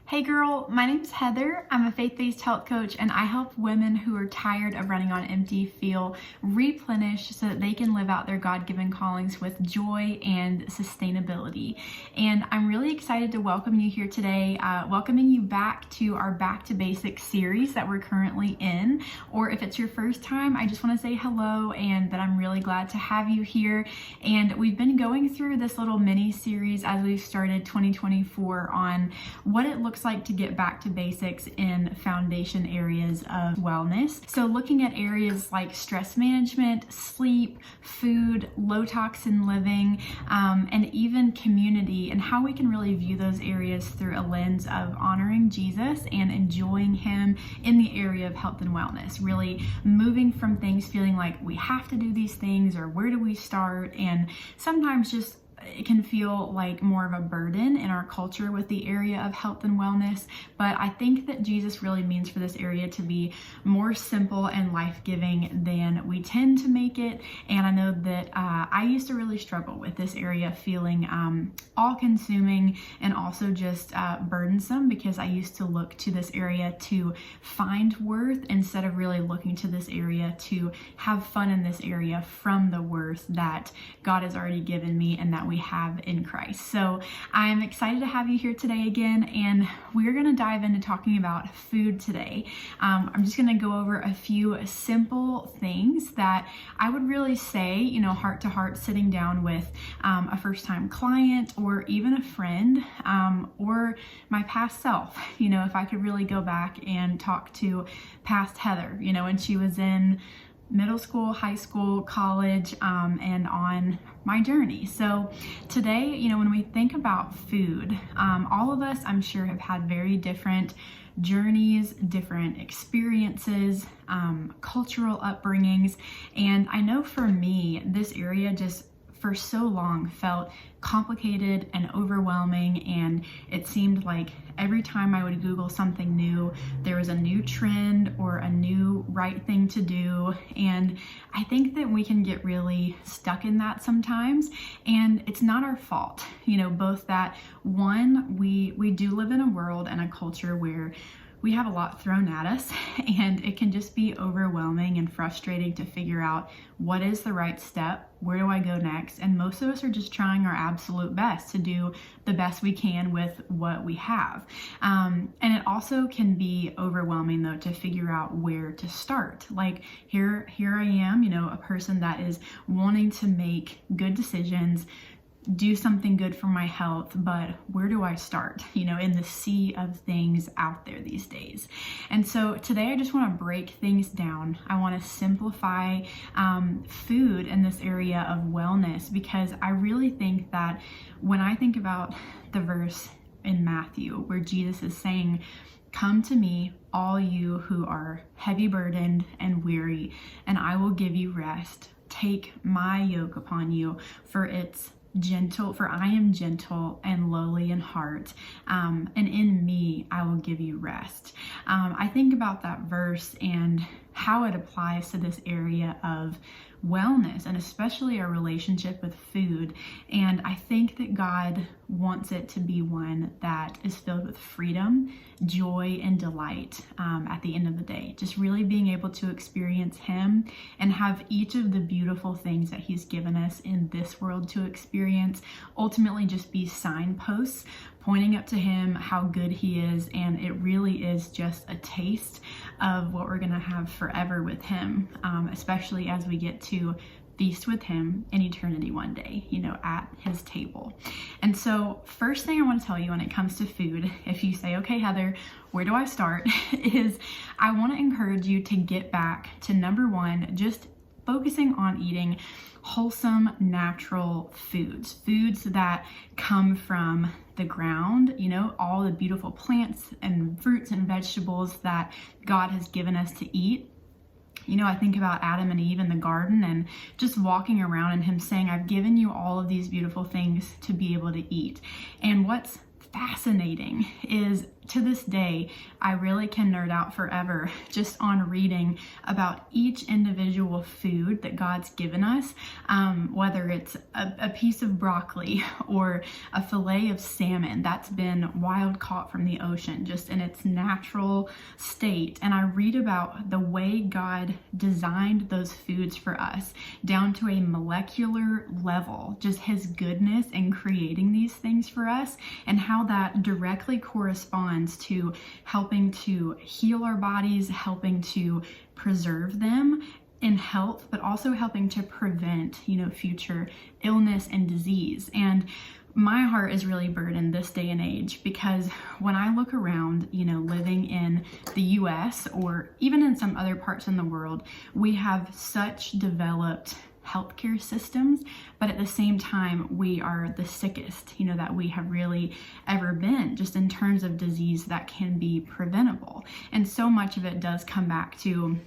Hey girl, my name's Heather. I'm a faith-based health coach and I help women who are tired of running on empty feel replenished so that they can live out their God-given callings with joy and sustainability. And I'm really excited to welcome you here today, welcoming you back to our Back to Basics series that we're currently in. Or if it's your first time, I just want to say hello and that I'm really glad to have you here. And we've been going through this little mini series as we've started 2024 on what it looks like to get back to basics in foundation areas of wellness. So looking at areas like stress management, sleep, food, low toxin living, and even community, and how we can really view those areas through a lens of honoring Jesus and enjoying Him in the area of health and wellness. Really moving from things feeling like we have to do these things or where do we start, and sometimes just it can feel like more of a burden in our culture with the area of health and wellness. But I think that Jesus really means for this area to be more simple and life-giving than we tend to make it. And I know that I used to really struggle with this area feeling all-consuming and also just burdensome, because I used to look to this area to find worth instead of really looking to this area to have fun in this area from the worth that God has already given me and that we have in Christ. So I'm excited to have you here today again, and we're going to dive into talking about food today. I'm just going to go over a few simple things that I would really say, heart to heart, sitting down with a first-time client or even a friend or my past self. If I could really go back and talk to past Heather, when she was in middle school, high school, college, and on my journey. So today, when we think about food, all of us, I'm sure, have had very different journeys, different experiences, cultural upbringings. And I know for me, this area just for so long felt complicated and overwhelming, and it seemed like every time I would Google something new, there was a new trend or a new right thing to do. And I think that we can get really stuck in that sometimes, and it's not our fault. Both that one, we do live in a world and a culture where we have a lot thrown at us, and it can just be overwhelming and frustrating to figure out what is the right step, where do I go next, and most of us are just trying our absolute best to do the best we can with what we have. And it also can be overwhelming, though, to figure out where to start. Like here I am, a person that is wanting to make good decisions, do something good for my health, but where do I start, in the sea of things out there these days? And so today I just want to break things down. I want to simplify food in this area of wellness, because I really think that when I think about the verse in Matthew where Jesus is saying, "Come to me, all you who are heavy burdened and weary, and I will give you rest. Take my yoke upon you, for I am gentle and lowly in heart, and in me I will give you rest." I think about that verse and how it applies to this area of wellness, and especially our relationship with food. And I think that God wants it to be one that is filled with freedom, joy, and delight at the end of the day. Just really being able to experience Him and have each of the beautiful things that He's given us in this world to experience ultimately just be signposts pointing up to Him, how good He is. And it really is just a taste of what we're going to have forever with Him, especially as we get to feast with Him in eternity one day, at His table. And so first thing I want to tell you when it comes to food, if you say, okay, Heather, where do I start? is I want to encourage you to get back to number one, just focusing on eating wholesome, natural foods that come from the ground, all the beautiful plants and fruits and vegetables that God has given us to eat. I think about Adam and Eve in the garden and just walking around and Him saying, "I've given you all of these beautiful things to be able to eat." And what's fascinating is to this day, I really can nerd out forever just on reading about each individual food that God's given us, whether it's a piece of broccoli or a fillet of salmon that's been wild caught from the ocean, just in its natural state. And I read about the way God designed those foods for us down to a molecular level, just his goodness in creating these things for us, and how that directly corresponds to helping to heal our bodies, helping to preserve them in health, but also helping to prevent, future illness and disease. And my heart is really burdened this day and age because when I look around, living in the US or even in some other parts in the world, we have such developed healthcare systems, but at the same time, we are the sickest, that we have really ever been, just in terms of disease that can be preventable. And so much of it does come back to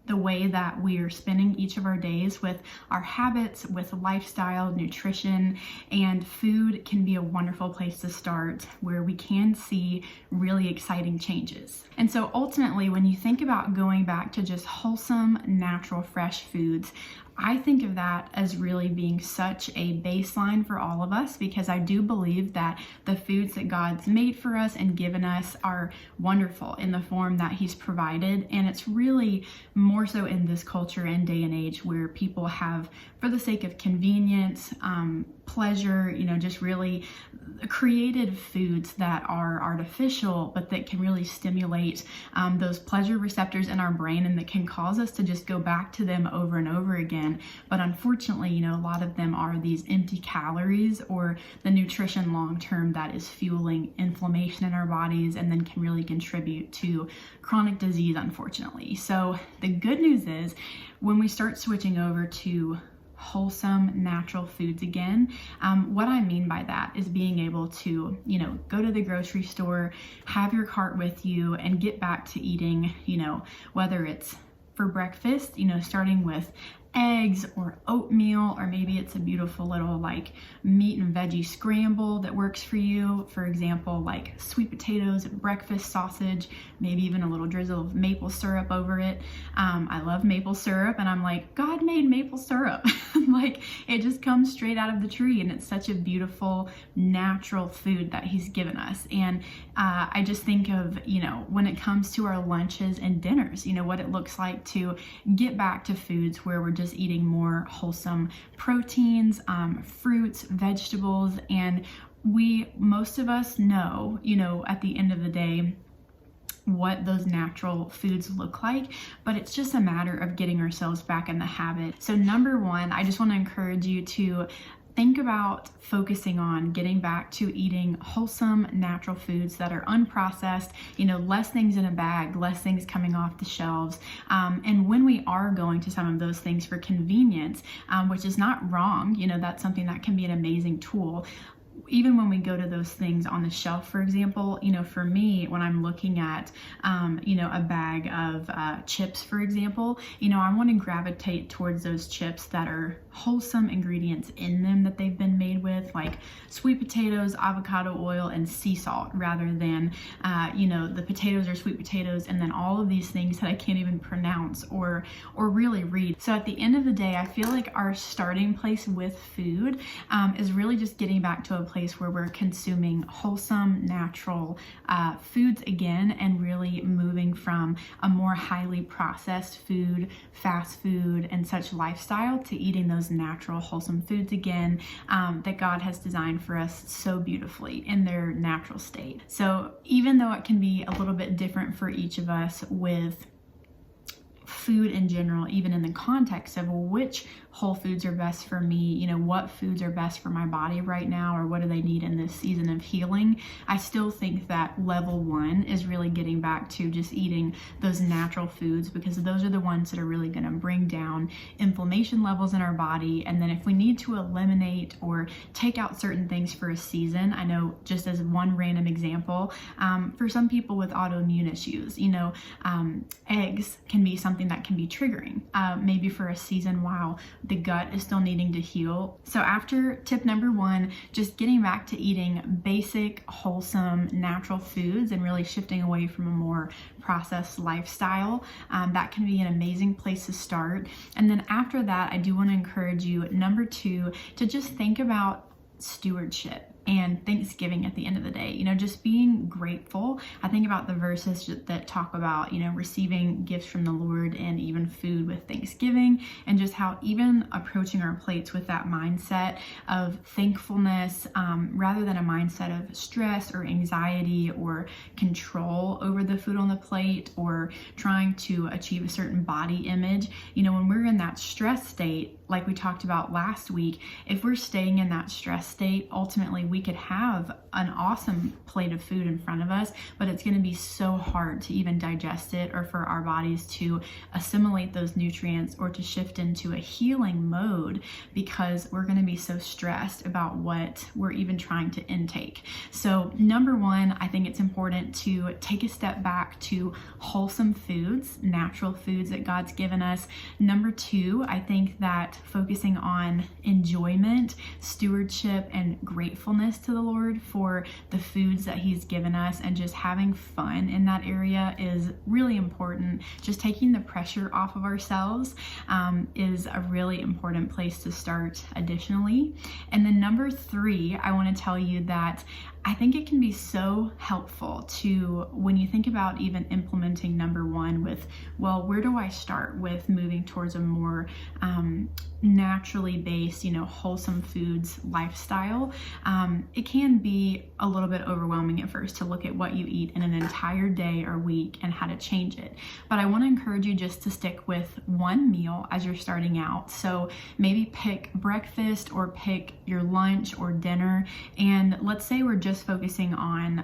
the way that we are spending each of our days with our habits, with lifestyle, nutrition, and food can be a wonderful place to start where we can see really exciting changes. And so ultimately, when you think about going back to just wholesome, natural, fresh foods, I think of that as really being such a baseline for all of us, because I do believe that the foods that God's made for us and given us are wonderful in the form that he's provided. And it's really more so in this culture and day and age where people have, for the sake of convenience, pleasure, just really created foods that are artificial, but that can really stimulate those pleasure receptors in our brain, and that can cause us to just go back to them over and over again. But unfortunately, a lot of them are these empty calories, or the nutrition long-term that is fueling inflammation in our bodies and then can really contribute to chronic disease, unfortunately. So the good news is when we start switching over to wholesome, natural foods again. What I mean by that is being able to, go to the grocery store, have your cart with you, and get back to eating, whether it's for breakfast, starting with eggs or oatmeal, or maybe it's a beautiful little meat and veggie scramble that works for you. For example, like sweet potatoes at breakfast, sausage, maybe even a little drizzle of maple syrup over it. I love maple syrup, and I'm like, God made maple syrup. It just comes straight out of the tree, and it's such a beautiful, natural food that he's given us. And I just think of, when it comes to our lunches and dinners, what it looks like to get back to foods where we're just eating more wholesome proteins, fruits, vegetables, and most of us know, at the end of the day, what those natural foods look like, but it's just a matter of getting ourselves back in the habit. So number one, I just want to encourage you to think about focusing on getting back to eating wholesome, natural foods that are unprocessed, less things in a bag, less things coming off the shelves. And when we are going to some of those things for convenience, which is not wrong, that's something that can be an amazing tool. Even when we go to those things on the shelf, for example, for me, when I'm looking at, a bag of chips, for example, I want to gravitate towards those chips that are wholesome ingredients in them that they've been made with, like sweet potatoes, avocado oil, and sea salt, rather than, the potatoes are sweet potatoes and then all of these things that I can't even pronounce or really read. So at the end of the day, I feel like our starting place with food is really just getting back to a place where we're consuming wholesome, natural foods again, and really moving from a more highly processed food, fast food, and such lifestyle to eating those natural, wholesome foods again that God has designed for us so beautifully in their natural state. So even though it can be a little bit different for each of us with food in general, even in the context of which whole foods are best for me, what foods are best for my body right now, or what do they need in this season of healing, I still think that level one is really getting back to just eating those natural foods, because those are the ones that are really going to bring down inflammation levels in our body. And then if we need to eliminate or take out certain things for a season, I know, just as one random example, for some people with autoimmune issues, eggs can be something that can be triggering, maybe for a season while the gut is still needing to heal. So after tip number 1, just getting back to eating basic, wholesome, natural foods and really shifting away from a more processed lifestyle, that can be an amazing place to start. And then after that, I do want to encourage you, number 2, to just think about stewardship and Thanksgiving at the end of the day, just being grateful. I think about the verses that talk about, receiving gifts from the Lord and even food with Thanksgiving, and just how even approaching our plates with that mindset of thankfulness, rather than a mindset of stress or anxiety or control over the food on the plate or trying to achieve a certain body image. When we're in that stress state, like we talked about last week, if we're staying in that stress state, ultimately we could have an awesome plate of food in front of us, but it's going to be so hard to even digest it or for our bodies to assimilate those nutrients or to shift into a healing mode because we're going to be so stressed about what we're even trying to intake. So number 1, I think it's important to take a step back to wholesome foods, natural foods that God's given us. Number 2, I think that focusing on enjoyment, stewardship, and gratefulness to the Lord for the foods that He's given us and just having fun in that area is really important. Just taking the pressure off of ourselves is a really important place to start additionally. And then number 3, I want to tell you that I think it can be so helpful to, when you think about even implementing number 1 with, well, where do I start with moving towards a more naturally based, wholesome foods lifestyle? It can be a little bit overwhelming at first to look at what you eat in an entire day or week and how to change it. But I want to encourage you just to stick with one meal as you're starting out. So maybe pick breakfast or pick your lunch or dinner. And let's say we're just focusing on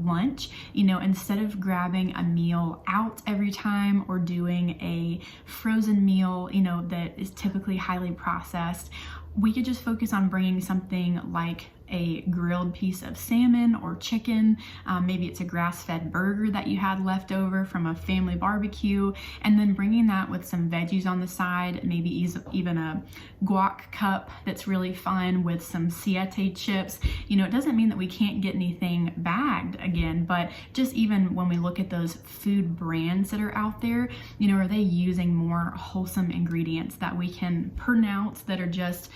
lunch, instead of grabbing a meal out every time or doing a frozen meal, that is typically highly processed, we could just focus on bringing something like a grilled piece of salmon or chicken. Maybe it's a grass-fed burger that you had left over from a family barbecue, and then bringing that with some veggies on the side, maybe even a guac cup that's really fun with some siete chips. It doesn't mean that we can't get anything bagged again, but just even when we look at those food brands that are out there, are they using more wholesome ingredients that we can pronounce that are just,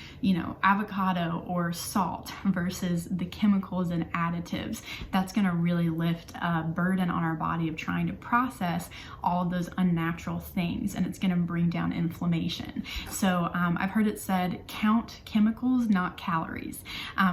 avocado or salt versus the chemicals and additives? That's going to really lift a burden on our body of trying to process all of those unnatural things, and it's going to bring down inflammation. So I've heard it said, count chemicals, not calories,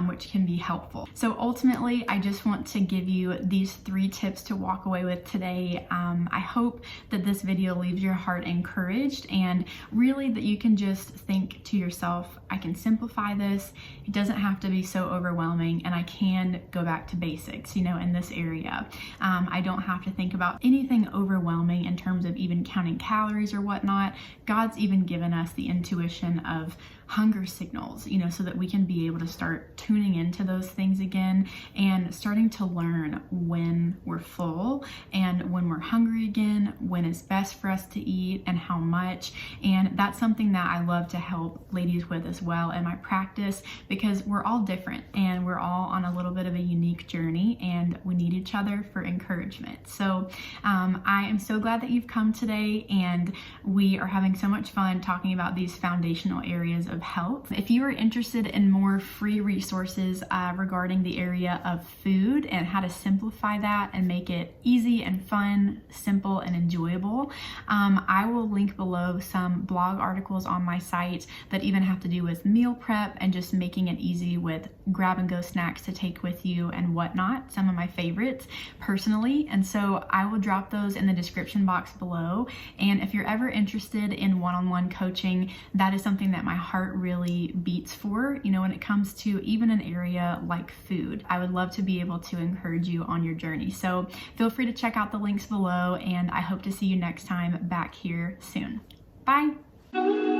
which can be helpful. So ultimately, I just want to give you these 3 tips to walk away with today. I hope that this video leaves your heart encouraged, and really that you can just think to yourself, I can simplify this. It doesn't have to be so overwhelming, and I can go back to basics, in this area. I don't have to think about anything overwhelming in terms of even counting calories or whatnot. God's even given us the intuition of hunger signals, so that we can be able to start tuning into those things again and starting to learn when we're full and when we're hungry again, when it's best for us to eat and how much. And that's something that I love to help ladies with as well in my practice, because we're all different and we're all on a little bit of a unique journey and we need each other for encouragement. So I am so glad that you've come today, and we are having so much fun talking about these foundational areas of health. If you are interested in more free resources regarding the area of food and how to simplify that and make it easy and fun, simple and enjoyable, I will link below some blog articles on my site that even have to do with meal prep and just making it easy with grab and go snacks to take with you and whatnot. Some of my favorites personally. And so I will drop those in the description box below. And if you're ever interested in one-on-one coaching, that is something that my heart really beats for, when it comes to even an area like food. I would love to be able to encourage you on your journey. So feel free to check out the links below, and I hope to see you next time back here soon. Bye.